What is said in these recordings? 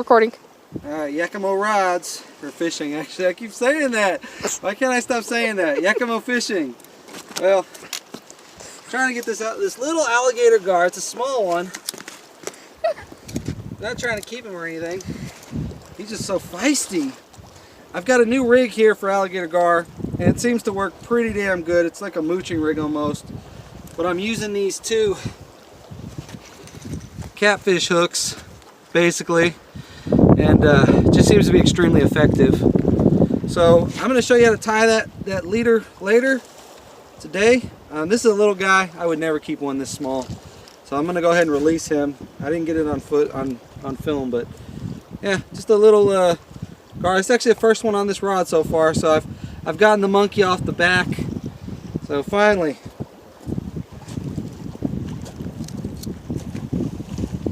recording. Alright, Yakimo rods for fishing. Actually, I keep saying that. Why can't I stop saying that? Yakimo fishing. Well, trying to get this out. This little alligator gar. It's a small one. Not trying to keep him or anything. He's just so feisty. I've got a new rig here for alligator gar, and it seems to work pretty damn good. It's like a mooching rig almost. But I'm using these two catfish hooks, basically, and it just seems to be extremely effective. So I'm going to show you how to tie that leader later today. This is a little guy. I would never keep one this small. So I'm going to go ahead and release him. I didn't get it on film, but yeah, just a little gar. It's actually the first one on this rod so far. So I've gotten the monkey off the back. So finally.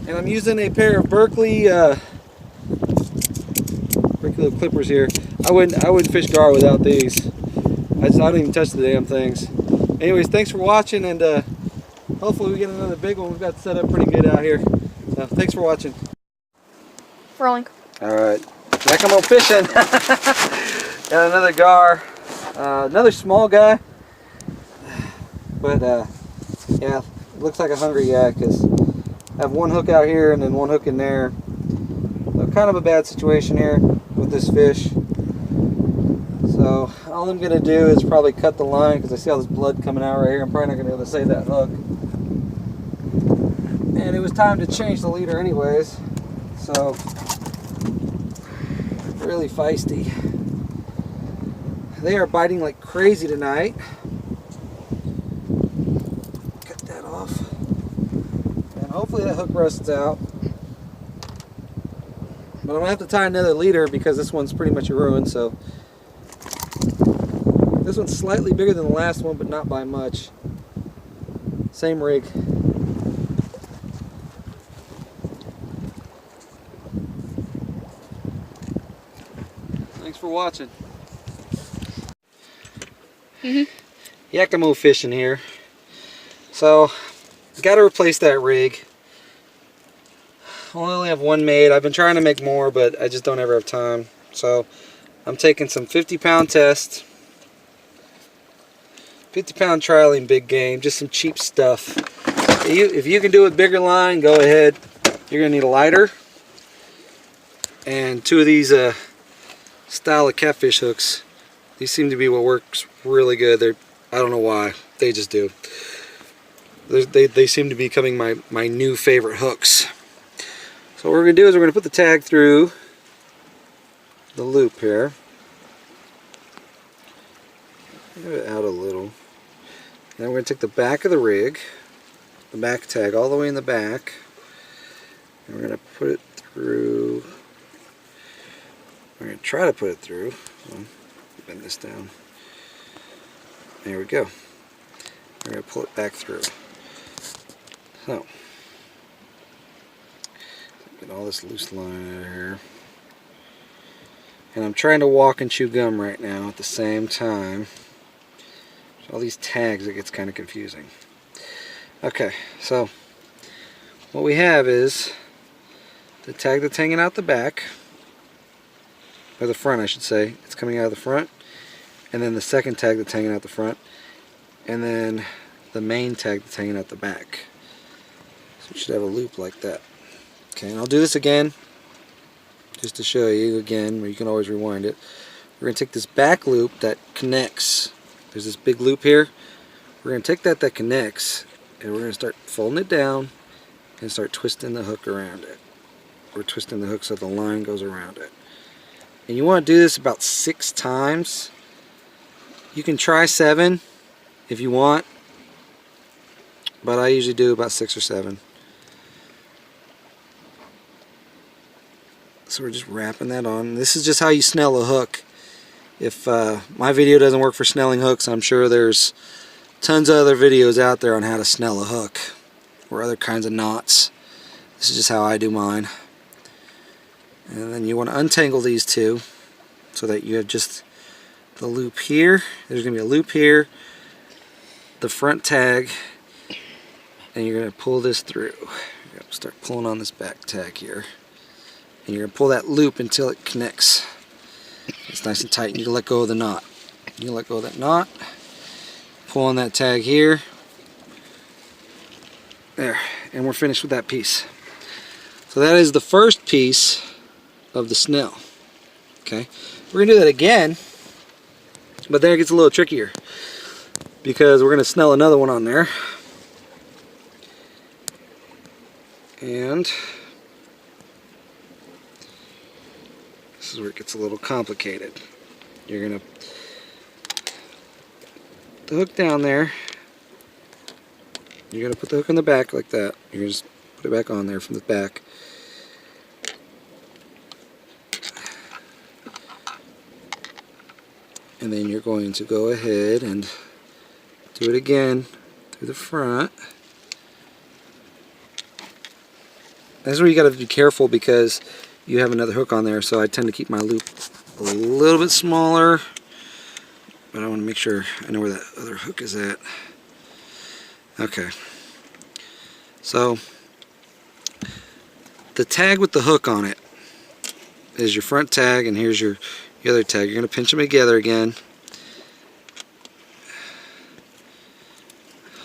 And I'm using a pair of Berkeley little clippers here. I wouldn't fish gar without these. I don't even touch the damn things. Anyways, thanks for watching, and hopefully we get another big one. We've got set up pretty good out here. So thanks for watching. Rolling. Alright, Yakimo fishing. Got another gar. Another small guy. But yeah, it looks like a hungry guy because I have one hook out here and then one hook in there. So kind of a bad situation here with this fish. So all I'm going to do is probably cut the line because I see all this blood coming out right here. I'm probably not going to be able to save that hook. And it was time to change the leader anyways. So really feisty. They are biting like crazy tonight. Cut that off. And hopefully that hook rusts out. But I'm going to have to tie another leader because this one's pretty much ruined. So this one's slightly bigger than the last one, but not by much. Same rig. Thanks for watching. Yakimo fishing here. So, got to replace that rig. I only have one made. I've been trying to make more, but I just don't ever have time. So, I'm taking some 50-pound test. 50-pound trialing big game, just some cheap stuff. If you can do it bigger line, go ahead. You're gonna need a lighter and two of these style of catfish hooks. These seem to be what works really good. I don't know why, they just do. They seem to be becoming my new favorite hooks. So what we're gonna do is we're gonna put the tag through the loop here. Move it out a little. Then we're going to take the back of the rig, the back tag all the way in the back, and we're going to put it through. We're going to try to put it through. So, bend this down. There we go. We're going to pull it back through. So, get all this loose line out of here. And I'm trying to walk and chew gum right now at the same time. All these tags, it gets kind of confusing. Okay, so what we have is the tag that's hanging out the back, or the front I should say. It's coming out of the front, and then the second tag that's hanging out the front, and then the main tag that's hanging out the back. So you should have a loop like that. Okay, and I'll do this again just to show you again, where you can always rewind it. We're going to take this back loop that connects. There's this big loop here. We're going to take that connects, and we're going to start folding it down and start twisting the hook around it. We're twisting the hook so the line goes around it. And you want to do this about 6 times. You can try 7 if you want, but I usually do about 6 or 7. So we're just wrapping that on. This is just how you snell a hook. If my video doesn't work for snelling hooks, I'm sure there's tons of other videos out there on how to snell a hook or other kinds of knots. This is just how I do mine. And then you want to untangle these two so that you have just the loop here. There's going to be a loop here, the front tag, and you're going to pull this through. You're going to start pulling on this back tag here. And you're going to pull that loop until it connects. It's nice and tight. You need to let go of the knot. You let go of that knot. Pull on that tag here. There. And we're finished with that piece. So that is the first piece of the snell. Okay. We're going to do that again. But then it gets a little trickier. Because we're going to snell another one on there. And this is where it gets a little complicated. You're going to put the hook down there. You're going to put the hook on the back like that. You're going to just put it back on there from the back. And then you're going to go ahead and do it again through the front. That's where you got to be careful because you have another hook on there, so I tend to keep my loop a little bit smaller, but I want to make sure I know where that other hook is at. Okay, so the tag with the hook on it is your front tag, and here's your other tag. You're going to pinch them together again.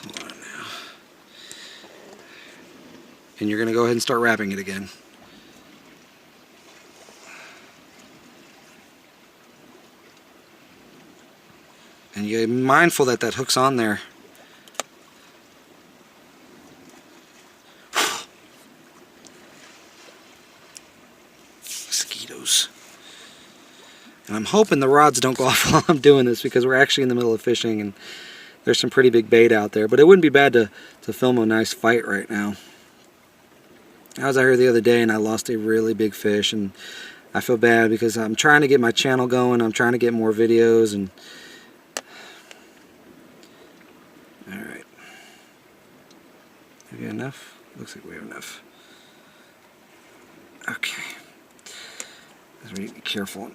Hold on now. And you're going to go ahead and start wrapping it again. And you're mindful that that hook's on there. Mosquitoes. And I'm hoping the rods don't go off while I'm doing this because we're actually in the middle of fishing and there's some pretty big bait out there. But it wouldn't be bad to film a nice fight right now. I was out here the other day and I lost a really big fish, and I feel bad because I'm trying to get my channel going. I'm trying to get more videos. And alright. Have we got enough? Looks like we have enough. Okay. Let's be careful.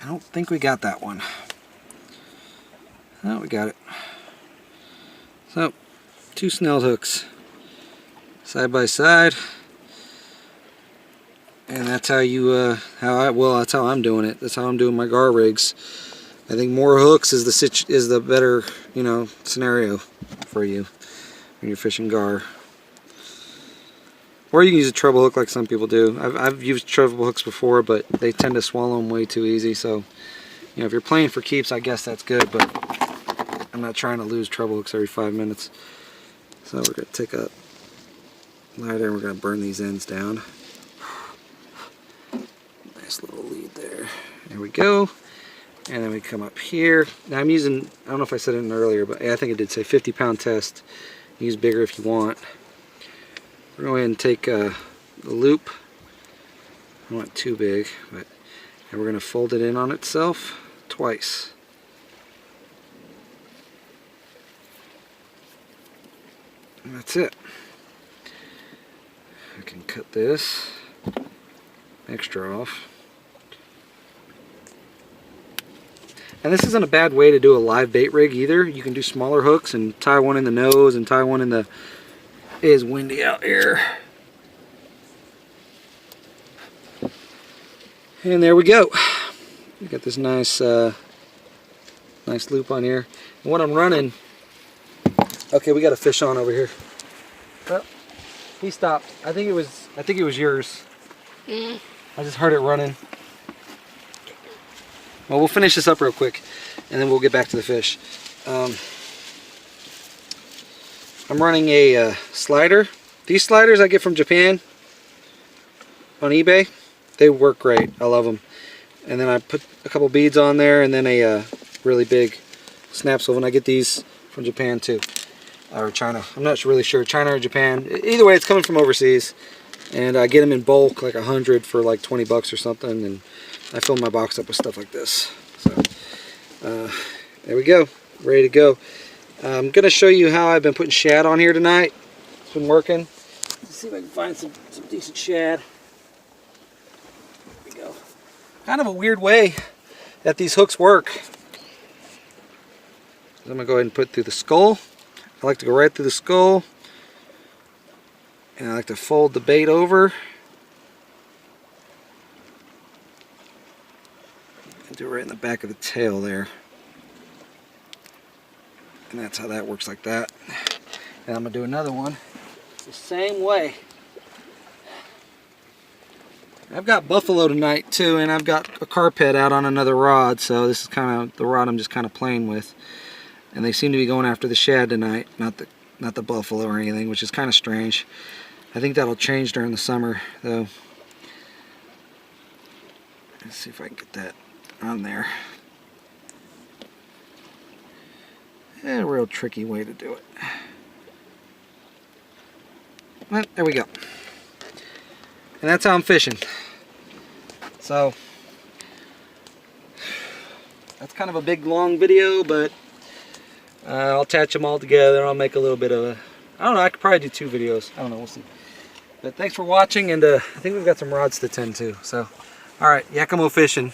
I don't think we got that one. Oh, we got it. So, 2 snelled hooks. Side by side. And that's how you, that's how I'm doing it. That's how I'm doing my gar rigs. I think more hooks is the better, scenario for you when you're fishing gar. Or you can use a treble hook like some people do. I've used treble hooks before, but they tend to swallow them way too easy. So, if you're playing for keeps, I guess that's good, but I'm not trying to lose treble hooks every 5 minutes. So we're going to take a lighter and we're going to burn these ends down. Nice little lead there. There we go. And then we come up here. Now I'm using, I don't know if I said it earlier, but I think it did say 50-pound test. Use bigger if you want. We're going to go ahead and take the loop. I don't want it too big, but and we're going to fold it in on itself twice. And that's it. I can cut this extra off. And this isn't a bad way to do a live bait rig either. You can do smaller hooks and tie one in the nose and tie one in the... It is windy out here. And there we go. We got this nice nice loop on here. And what I'm running... Okay, we got a fish on over here. Oh, he stopped. I think it was yours. I just heard it running. Well, we'll finish this up real quick, and then we'll get back to the fish. I'm running a slider. These sliders I get from Japan on eBay. They work great. I love them. And then I put a couple beads on there, and then a really big snap swivel. And I get these from Japan too, or China. I'm not really sure, China or Japan. Either way, it's coming from overseas. And I get them in bulk, like 100 for like 20 bucks or something. And I fill my box up with stuff like this. So there we go, ready to go. I'm going to show you how I've been putting shad on here tonight. It's been working. Let's see if I can find some decent shad. There we go. Kind of a weird way that these hooks work. I'm going to go ahead and put it through the skull. I like to go right through the skull. And I like to fold the bait over Do it right in the back of the tail there. And that's how that works, like that. And I'm going to do another one the same way. I've got buffalo tonight too, and I've got a carpet out on another rod, so this is kind of the rod I'm just kind of playing with. And they seem to be going after the shad tonight, not the buffalo or anything, which is kind of strange. I think that'll change during the summer, though. Let's see if I can get that on there. A real tricky way to do it. Well, there we go. And that's how I'm fishing. So that's kind of a big long video, but I'll attach them all together. I'll make a little bit of a, I don't know, I could probably do 2 videos. I don't know, we'll see. But thanks for watching, and I think we've got some rods to tend to. So, alright, Yakimo fishing.